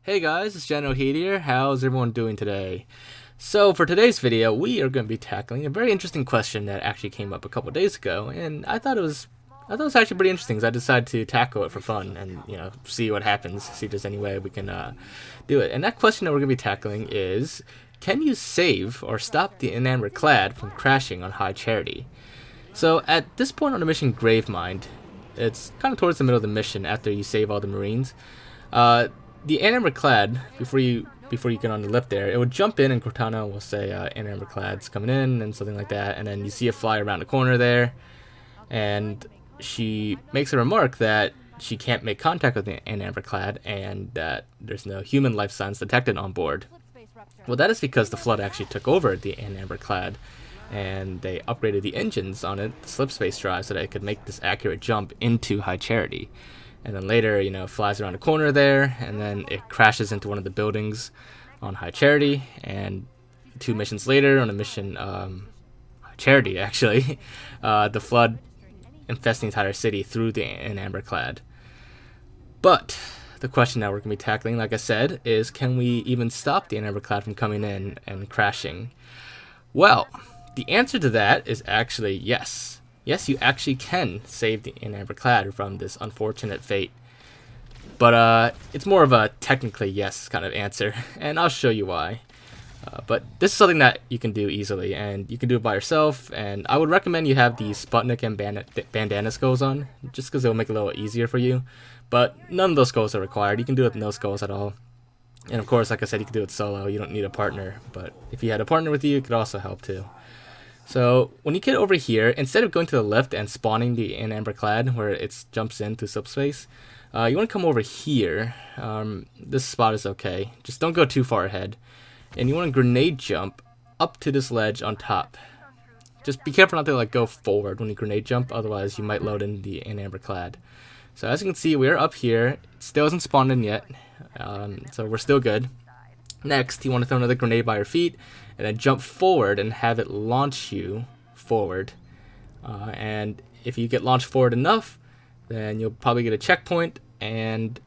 Hey guys, it's Generalkidd here. How's everyone doing today? So for today's video, we are going to be tackling a very interesting question that actually came up a couple days ago, and I thought it was actually pretty interesting. So I decided to tackle it for fun and see what happens, see if there's any way we can do it. And that question that we're going to be tackling is: can you save or stop the In Amber Clad from crashing on High Charity? So at this point on the mission Gravemind, it's kind of towards the middle of the mission after you save all the Marines. The In Amber Clad, before you get on the lift there, it would jump in and Cortana will say In Amber Clad's coming in and something like that, and then you see it fly around the corner there, and she makes a remark that she can't make contact with the In Amber Clad and that there's no human life signs detected on board. Well, that is because the Flood actually took over the In Amber Clad, and they upgraded the engines on it, the slip space drive, so that it could make this accurate jump into High Charity. And then later, flies around a corner there, and then it crashes into one of the buildings on High Charity. And 2 missions later, on a mission, High Charity actually, the Flood infests the entire city through the In Amber Clad. But the question that we're going to be tackling, like I said, is can we even stop the In Amber Clad from coming in and crashing? Well, the answer to that is actually yes. Yes, you actually can save the In Amber Clad from this unfortunate fate. But it's more of a technically yes kind of answer, and I'll show you why. But this is something that you can do easily, and you can do it by yourself, and I would recommend you have the Sputnik and bandana skulls on, just because it'll make it a little easier for you. But none of those skulls are required. You can do it with no skulls at all. And of course, like I said, you can do it solo. You don't need a partner, but if you had a partner with you, it could also help too. So when you get over here, instead of going to the left and spawning the In Amber Clad where it jumps into subspace, you want to come over here. This spot is okay. Just don't go too far ahead. And you want to grenade jump up to this ledge on top. Just be careful not to go forward when you grenade jump, otherwise you might load in the In Amber Clad. So as you can see, we're up here. It still hasn't spawned in yet, so we're still good. Next, you want to throw another grenade by your feet, and then jump forward and have it launch you forward. And if you get launched forward enough, then you'll probably get a checkpoint, and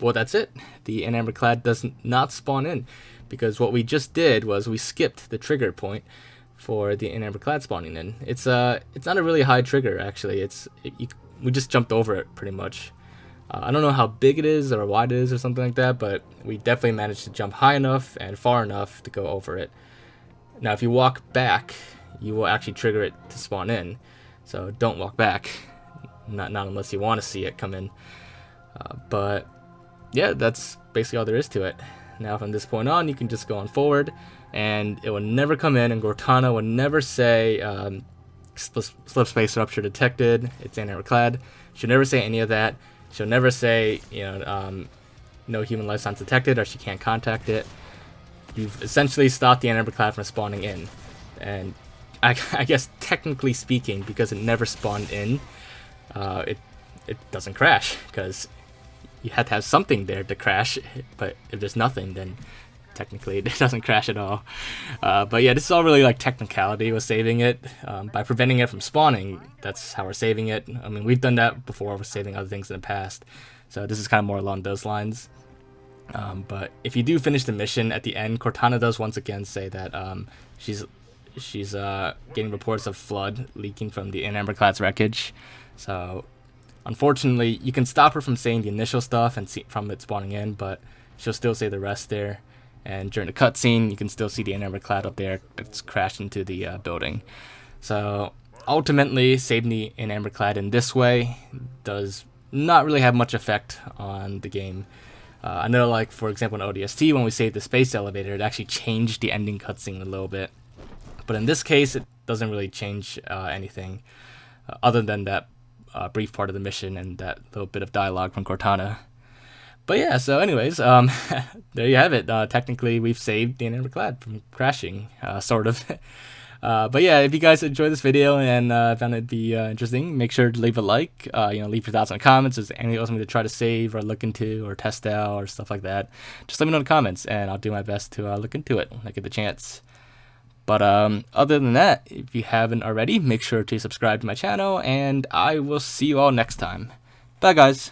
well, that's it. The In Amber Clad does not spawn in, because what we just did was we skipped the trigger point for the In Amber Clad spawning in. It's not a really high trigger actually. We just jumped over it pretty much. I don't know how big it is or wide it is or something like that, but we definitely managed to jump high enough and far enough to go over it. Now, if you walk back, you will actually trigger it to spawn in. So don't walk back, not unless you want to see it come in. But yeah, that's basically all there is to it. Now, from this point on, you can just go on forward, and it will never come in, and Cortana will never say slip space rupture detected. It's In Amber Clad. She'll never say any of that. She'll never say, no human life signs detected, or she can't contact it. You've essentially stopped the In Amber Clad from spawning in. And I guess technically speaking, because it never spawned in, it doesn't crash, because you have to have something there to crash. But if there's nothing, then technically it doesn't crash at all. But yeah, this is all really technicality with saving it. By preventing it from spawning, that's how we're saving it. I mean, we've done that before with saving other things in the past, so this is kind of more along those lines. But if you do finish the mission at the end, Cortana does once again say that she's getting reports of flood leaking from the In Amber Clad's wreckage. So unfortunately, you can stop her from saying the initial stuff and from it spawning in, but she'll still say the rest there. And during the cutscene, you can still see the In Amber Clad up there. It's crashed into the building. So ultimately, saving the In Amber Clad in this way does not really have much effect on the game. I know, for example, in ODST, when we saved the space elevator, it actually changed the ending cutscene a little bit. But in this case, it doesn't really change anything other than that brief part of the mission and that little bit of dialogue from Cortana. But yeah, so anyways, there you have it. Technically, we've saved the In Amber Clad from crashing, sort of. But yeah, if you guys enjoyed this video and found it to be interesting, make sure to leave a like. Leave your thoughts in the comments. Is there anything else I'm going to try to save or look into or test out or stuff like that? Just let me know in the comments, and I'll do my best to look into it when I get the chance. But other than that, if you haven't already, make sure to subscribe to my channel, and I will see you all next time. Bye, guys.